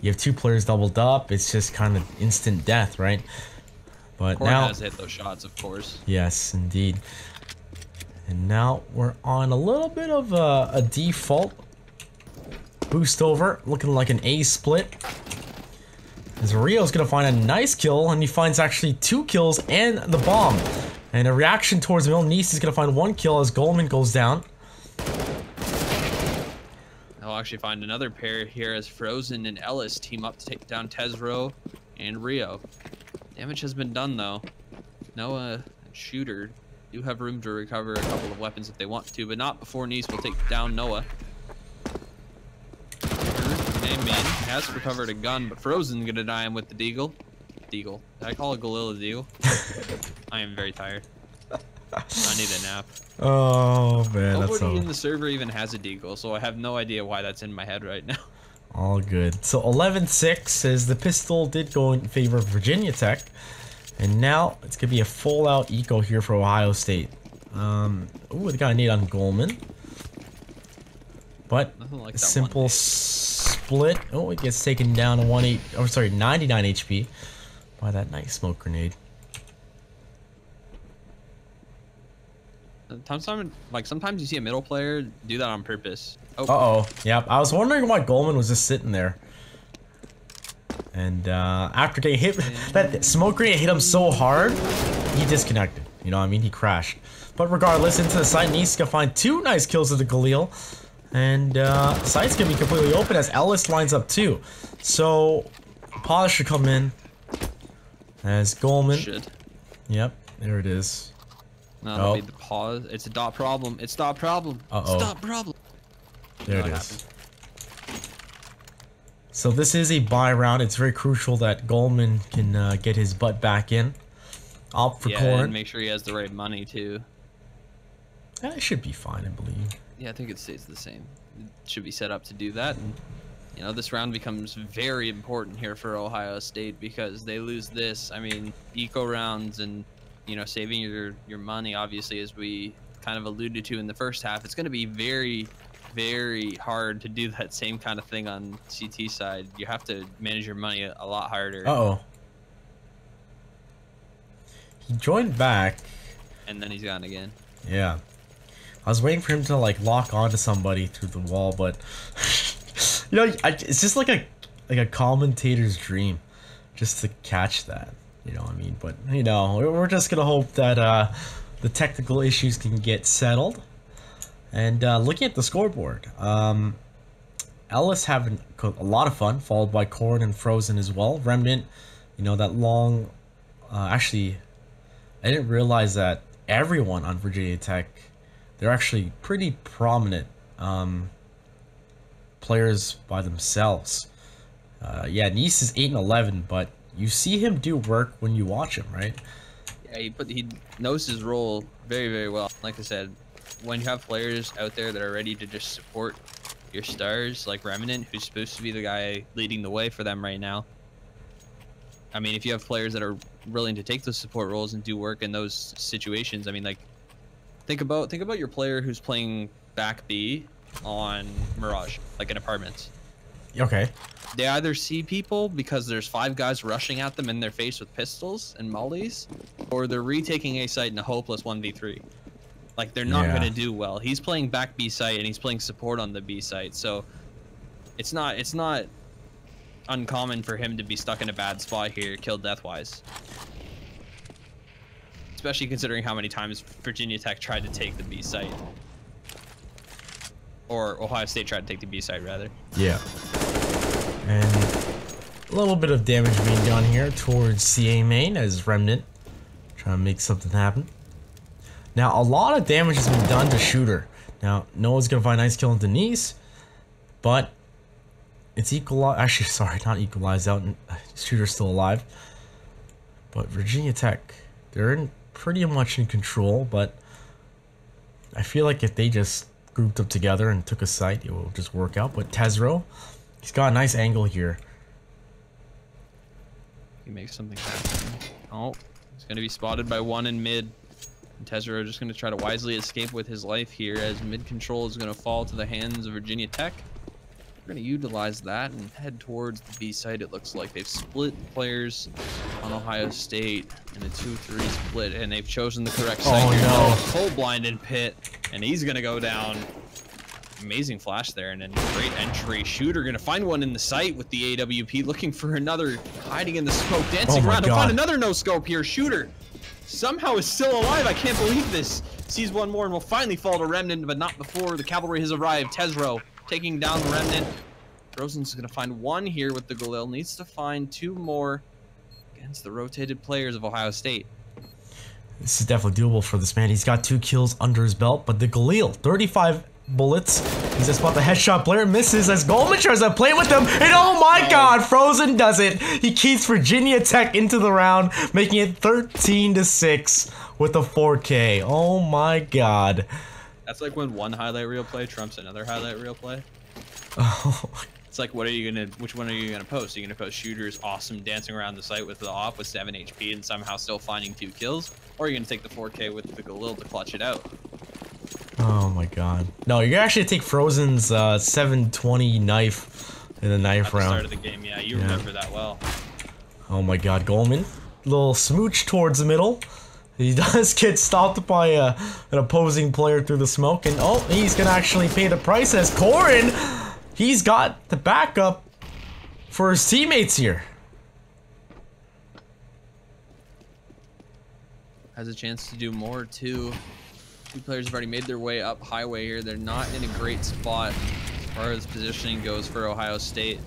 You have 2 players doubled up. It's just kind of instant death, right? But Corrin now has hit those shots, of course. Yes, indeed. And now we're on a little bit of a default boost over, looking like an A split. As Rio's gonna find a nice kill, and he finds actually 2 kills and the bomb. And a reaction towards Mill. Nice is gonna find 1 kill as Goldman goes down. I'll actually find another pair here as Frozen and Ellis team up to take down Tezro and Rio. Damage has been done though. Noah and Shooter do have room to recover a couple of weapons if they want to, but not before Nice will take down Noah. Name come in. He has recovered a gun, but Frozen gonna die him with the Deagle. Deagle. Did I call a Galil a Deagle? I am very tired. I need a nap. Oh man, nobody in the server even has a Deagle, so I have no idea why that's in my head right now. All good. So 11-6 as the pistol did go in favor of Virginia Tech. And now it's going to be a full-out eco here for Ohio State. Ooh, they got a nade on Goldman. But like a simple split. Oh, it gets taken down to 99 HP by that nice smoke grenade. Sometimes you see a middle player do that on purpose. Oh. Uh-oh. Yep, I was wondering why Goldman was just sitting there. And after getting hit, that smoke grenade hit him so hard, he disconnected. You know what I mean? He crashed. But regardless, into the site, Nice gonna find 2 nice kills with the Galil. And site's gonna be completely open as Ellis lines up too. So, Pause should come in. As Goldman. Should. Yep, there it is. No, that'll be the pause. It's a dot problem. It's dot problem. Uh-oh. It's dot problem. There it is. So this is a buy round. It's very crucial that Goldman can get his butt back in. Opt for Corn. And make sure he has the right money too. It should be fine, I believe. Yeah, I think it stays the same. It should be set up to do that. And, you know, this round becomes very important here for Ohio State because they lose this. I mean, eco rounds and, you know, saving your money, obviously, as we kind of alluded to in the first half. It's going to be very, very hard to do that same kind of thing on CT side. You have to manage your money a lot harder. Uh-oh. He joined back. And then he's gone again. Yeah. I was waiting for him to, like, lock onto somebody through the wall, but... you know, it's just like a commentator's dream. Just to catch that. You know what I mean? But, you know, we're just gonna hope that the technical issues can get settled. And looking at the scoreboard, Ellis having a lot of fun, followed by Corn and Frozen as well. Remnant, you know, that long... actually, I didn't realize that everyone on Virginia Tech, they're actually pretty prominent players by themselves. Yeah, Nice is 8-11, but you see him do work when you watch him, right? Yeah, he knows his role very, very well. Like I said, when you have players out there that are ready to just support your stars, like Remnant, who's supposed to be the guy leading the way for them right now. I mean, if you have players that are willing to take those support roles and do work in those situations, I mean, like, think about your player who's playing back B on Mirage, like in apartments. Okay. They either see people because there's 5 guys rushing at them in their face with pistols and mollies, or they're retaking A site in a hopeless 1v3. Like, they're not going to do well. He's playing back B site and he's playing support on the B site, so it's not uncommon for him to be stuck in a bad spot here, killed death-wise. Especially considering how many times Virginia Tech tried to take the B site. Or Ohio State tried to take the B site, rather. Yeah. And a little bit of damage being done here towards CA main as Remnant trying to make something happen. Now, a lot of damage has been done to Shooter. Now, Noah's going to find a nice kill on Denise, but it's equalized. Actually, sorry, not equalized out. Shooter's still alive. But Virginia Tech, they're pretty much in control, but I feel like if they just grouped up together and took a site, it will just work out. But Tezro, he's got a nice angle here. He makes something happen. Oh, he's going to be spotted by one in mid. And Tezro just going to try to wisely escape with his life here as mid control is going to fall to the hands of Virginia Tech. We're going to utilize that and head towards the B site. It looks like they've split players on Ohio State in a 2-3 split, and they've chosen the correct site. Oh, no. Cold blinded Pit, and he's going to go down. Amazing flash there, and then great entry. Shooter going to find one in the site with the AWP, looking for another, hiding in the smoke, dancing around to find another no scope here. Shooter somehow is still alive. I can't believe this. Sees one more and will finally fall to Remnant, but not before the cavalry has arrived. Tezro taking down the Remnant. Rosen's going to find one here with the Galil. Needs to find 2 more against the rotated players of Ohio State. This is definitely doable for this man. He's got 2 kills under his belt, but the Galil, 35 bullets. He's just about the headshot. Blair misses as Goldman tries to play with him. And oh my god, Frozen does it. He keeps Virginia Tech into the round, making it 13-6 with a 4K. Oh my god. That's like when one highlight reel play trumps another highlight reel play. Oh. It's like, which one are you gonna post? Are you gonna post shooters awesome dancing around the site with the op with 7 HP and somehow still finding 2 kills? Or are you gonna take the 4K with the Galil to clutch it out? Oh my god. No, you're gonna actually take Frozen's 720 knife in the knife round. At the start of the game, yeah, you remember that well. Oh my god, Goldman. Little smooch towards the middle. He does get stopped by an opposing player through the smoke, and oh, he's gonna actually pay the price as Corin, he's got the backup for his teammates here. Has a chance to do more too. 2 players have already made their way up highway here. They're not in a great spot as far as positioning goes for Ohio State.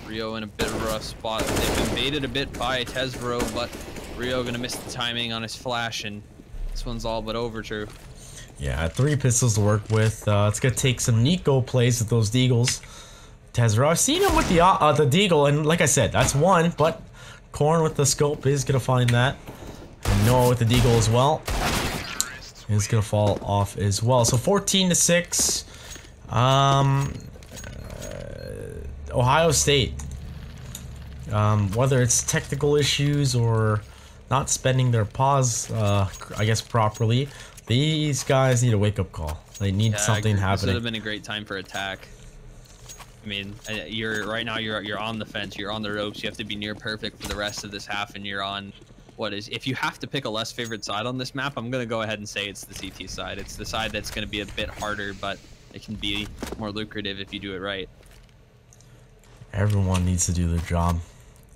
Rio in a bit of a rough spot. They've been baited a bit by Tesvero, but Rio gonna miss the timing on his flash, and this one's all but over, True. Yeah, 3 pistols to work with. It's gonna take some Nico plays with those deagles. Tesvero, I've seen him with the deagle, and like I said, that's one, but Corn with the scope is gonna find that. And Noah with the deagle as well. Is gonna fall off as well. So 14-6. Ohio State. Whether it's technical issues or not spending their pause, I guess properly, these guys need a wake-up call. They need something happening. This would have been a great time for attack. I mean, right now you're on the fence. You're on the ropes. You have to be near perfect for the rest of this half, and you're on. If you have to pick a less favorite side on this map, I'm going to go ahead and say it's the CT side. It's the side that's going to be a bit harder, but it can be more lucrative if you do it right. Everyone needs to do their job.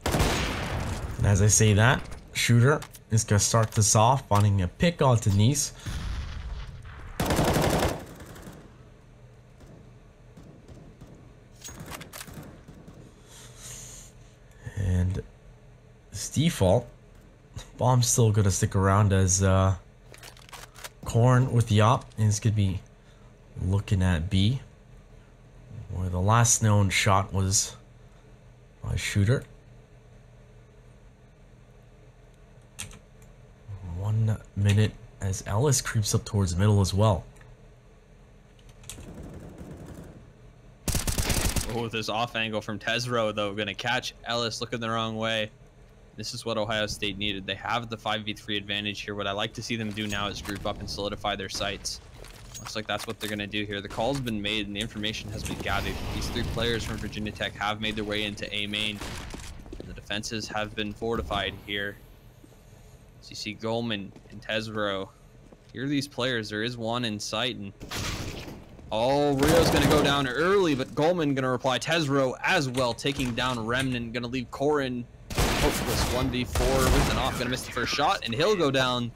And as I say that, Shooter is going to start this off, finding a pick onto Nice. And it's default. Bomb's still gonna stick around as Corn with the op is gonna be looking at B, where the last known shot was by Shooter. 1 minute as Ellis creeps up towards the middle as well. Oh, this off angle from Tesvero though, gonna catch Ellis looking the wrong way. This is what Ohio State needed. They have the 5v3 advantage here. What I like to see them do now is group up and solidify their sights. Looks like that's what they're going to do here. The call's been made and the information has been gathered. These 3 players from Virginia Tech have made their way into A main. And the defenses have been fortified here. So you see Goldman and Tesvero. Here are these players. There is one in sight. And oh, Rio's going to go down early, but Goldman going to reply. Tesvero as well, taking down Remnant. Going to leave Corin hopeless 1v4 with an off. Gonna miss the first shot, and he'll go down.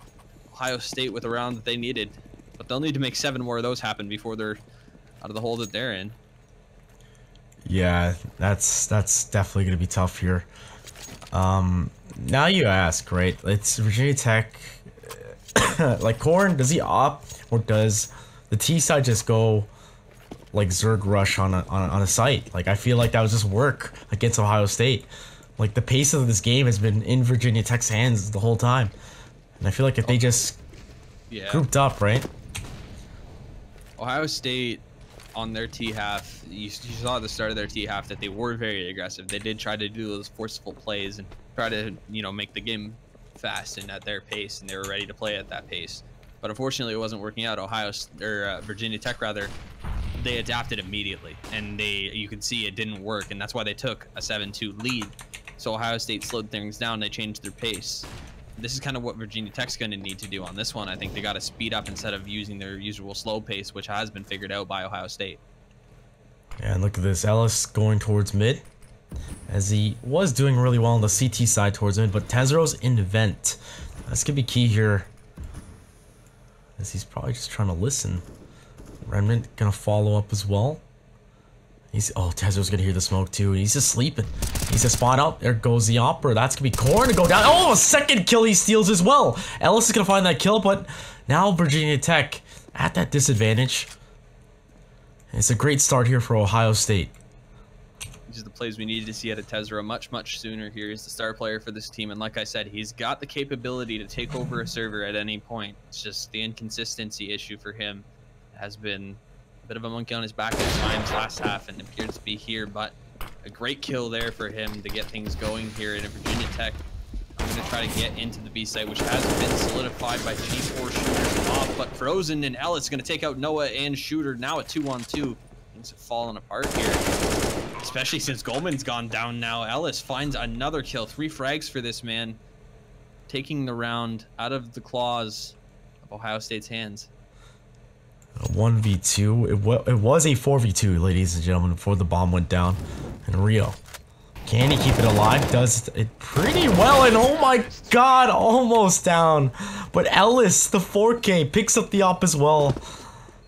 Ohio State with a round that they needed, but they'll need to make 7 more of those happen before they're out of the hole that they're in. Yeah, that's definitely gonna be tough here. Now you ask, right? It's Virginia Tech. Like Corn, does he op, or does the T side just go like Zerg rush on a site? Like I feel like that would just work against Ohio State. Like, the pace of this game has been in Virginia Tech's hands the whole time. And I feel like if they just grouped up, right? Ohio State, on their T-half, you saw at the start of their T-half that they were very aggressive. They did try to do those forceful plays and try to, make the game fast and at their pace, and they were ready to play at that pace. But unfortunately, it wasn't working out. Virginia Tech, rather, they adapted immediately, and you could see it didn't work, and that's why they took a 7-2 lead. So Ohio State slowed things down. They changed their pace. This is kind of what Virginia Tech's going to need to do on this one. I think they got to speed up instead of using their usual slow pace, which has been figured out by Ohio State. Yeah, and look at this. Ellis going towards mid, as he was doing really well on the CT side towards mid, but Tesvero's in vent. This could be key here, as he's probably just trying to listen. Remnant gonna follow up as well. Tesvero's gonna hear the smoke too, and he's just sleeping. He's a spot up. There goes the Opera. That's gonna be Corn to go down. Oh, a second kill he steals as well. Ellis is gonna find that kill, but now Virginia Tech at that disadvantage. It's a great start here for Ohio State. These are the plays we needed to see out of Tesra much sooner here. He's the star player for this team, and like I said, he's got the capability to take over a server at any point. It's just the inconsistency issue for him has been a bit of a monkey on his back at times last half, and appears to be here, but a great kill there for him to get things going here in Virginia Tech. I'm going to try to get into the B site, which has been solidified by G4 Shooters off, but Frozen and Ellis going to take out Noah and Shooter, now a 2-on-2. Things have fallen apart here, especially since Goldman's gone down now. Ellis finds another kill, 3 frags for this man, taking the round out of the claws of Ohio State's hands. A 1v2. It was a 4v2, ladies and gentlemen, before the bomb went down. And Rio, can he keep it alive? Does it pretty well, and oh my god, almost down. But Ellis, the 4K, picks up the op as well.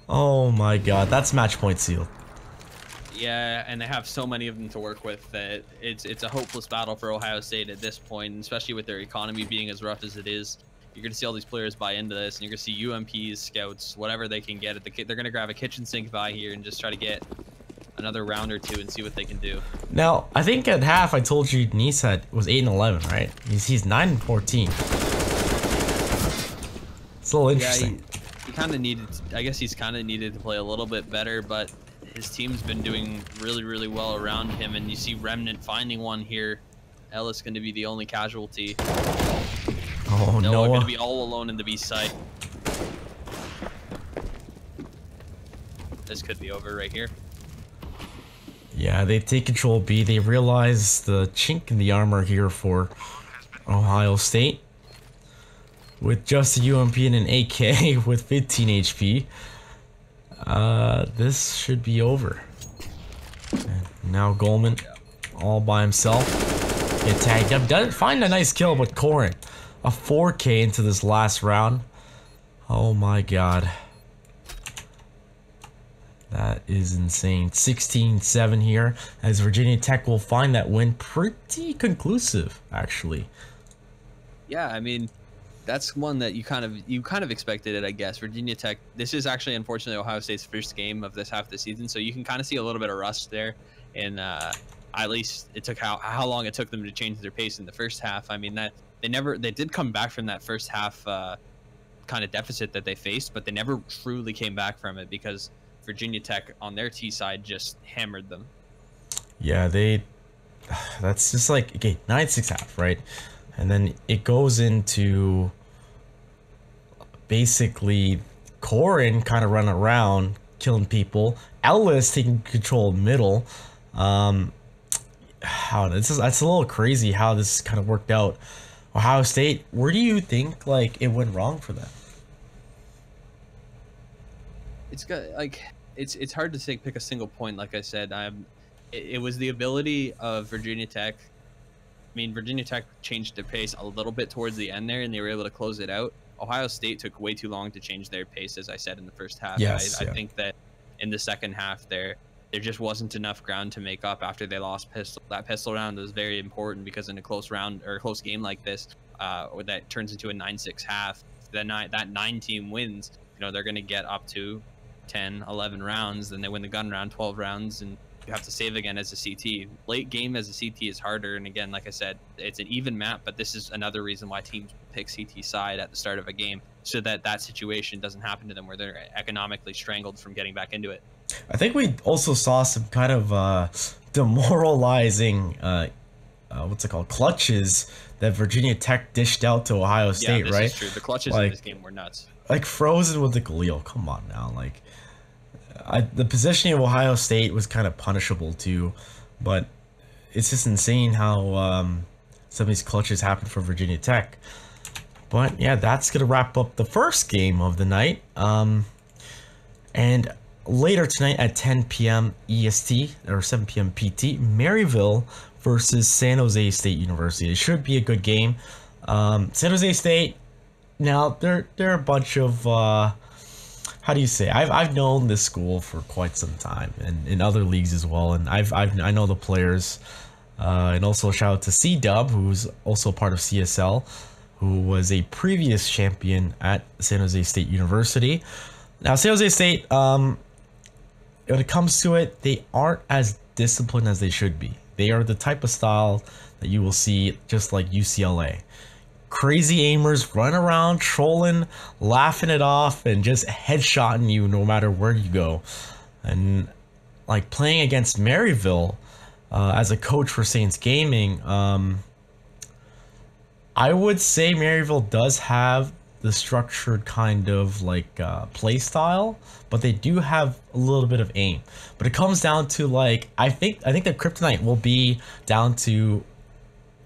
Oh my god, that's match point sealed. Yeah, and they have so many of them to work with that it's a hopeless battle for Ohio State at this point, especially with their economy being as rough as it is. You're going to see all these players buy into this, and you're going to see UMPs, scouts, whatever they can get. They're going to grab a kitchen sink buy here and just try to get another round or two and see what they can do. Now, I think at half I told you Nice was 8-11, right? He's 9-14. It's a little interesting. Yeah, he kind of needed, I guess he's kind of needed to play a little bit better, but his team's been doing really well around him, and you see Remnant finding one here. Ellis going to be the only casualty. Oh, Noah going to be all alone in the B site. This could be over right here. Yeah, they take control of B. They realize the chink in the armor here for Ohio State. With just a UMP and an AK with 15 HP. This should be over. And now Goldman all by himself. Get tagged up. Doesn't find a nice kill, but Corin, a 4K into this last round. Oh my god. That is insane. 16-7 here, as Virginia Tech will find that win pretty conclusive, actually. Yeah, I mean, that's one that you kind of expected it, I guess. Virginia Tech, this is actually unfortunately Ohio State's first game of this half of the season, so you can kind of see a little bit of rust there. And at least it took how long it took them to change their pace in the first half. I mean, that they did come back from that first half kind of deficit that they faced, but they never truly came back from it because Virginia Tech on their T side just hammered them. Yeah, that's just like, okay, 9-6 half, right? And then it goes into basically Corin kind of running around, killing people. Ellis taking control of middle. That's a little crazy how this kind of worked out. Ohio State, where do you think like it went wrong for them? It's got like it's hard to pick a single point. Like I said, it was the ability of Virginia Tech. I mean, Virginia Tech changed their pace a little bit towards the end there, and they were able to close it out. Ohio State took way too long to change their pace, as I said in the first half. Yes, I think that in the second half there just wasn't enough ground to make up after they lost pistol. That pistol round was very important because in a close round or a close game like this, that turns into a 9-6 half. That 9 team wins. You know, they're going to get up to 10, 11 rounds, then they win the gun round, 12 rounds, and you have to save again as a CT. Late game as a CT is harder, and again, like I said, it's an even map, but this is another reason why teams pick CT side at the start of a game, so that situation doesn't happen to them where they're economically strangled from getting back into it. I think we also saw some kind of demoralizing what's it called, clutches that Virginia Tech dished out to Ohio State, right? Yeah, this is true. The clutches in this game were nuts. Like Frozen with the Galil, come on now. Like, the positioning of Ohio State was kind of punishable too, but it's just insane how some of these clutches happen for Virginia Tech. But yeah, that's gonna wrap up the first game of the night. And later tonight at 10 p.m. EST or 7 p.m. PT, Maryville versus San Jose State University. It should be a good game. San Jose State, now they're a bunch of how do you say? I've known this school for quite some time, and in other leagues as well. And I know the players, and also shout out to C-Dub, who's also part of CSL, who was a previous champion at San Jose State University. Now San Jose State, when it comes to it, they aren't as disciplined as they should be. They are the type of style that you will see just like UCLA. Crazy aimers run around trolling, laughing it off, and just headshotting you no matter where you go. And like playing against Maryville as a coach for Saints Gaming, I would say Maryville does have the structured kind of like play style, but they do have a little bit of aim. But it comes down to like I think the Kryptonite will be down to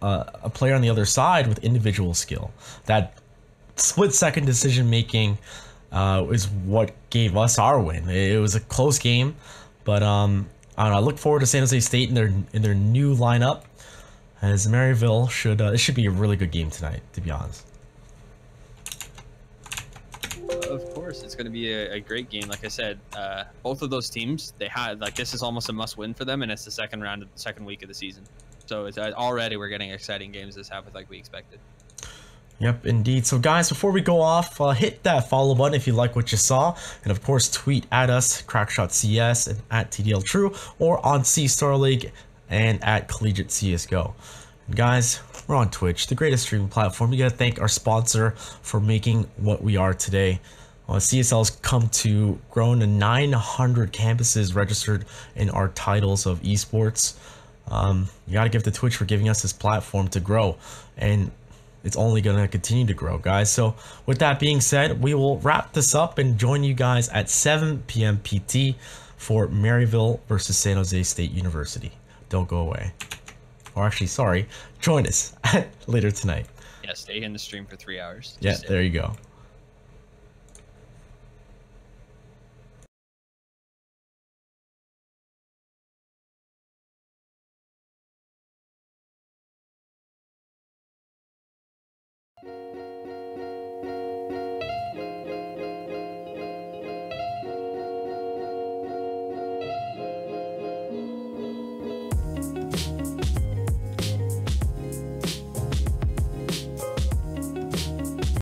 a player on the other side with individual skill. That split-second decision making is what gave us our win. It was a close game, but I don't know, I look forward to San Jose State in their new lineup. As Maryville should, it should be a really good game tonight, to be honest. Of course, it's going to be a great game. Like I said, both of those teams, they had like this is almost a must-win for them, and it's the second week of the season. So it's already we're getting exciting games this half, like we expected. Yep, indeed. So guys, before we go off, hit that follow button if you like what you saw, and of course tweet at us, CrackshotCS, and at TDLTrue, or on C-Star League and at Collegiate CSGO. And guys, we're on Twitch, the greatest streaming platform. We gotta thank our sponsor for making what we are today. CSL's grown to 900 campuses registered in our titles of esports. You gotta give to Twitch for giving us this platform to grow, and it's only gonna continue to grow, guys. So with that being said, we will wrap this up and join you guys at 7 p.m. PT for Maryville versus San Jose State University. Don't go away. Or actually, sorry, join us later tonight. Yeah, stay in the stream for 3 hours. Yeah, there you go.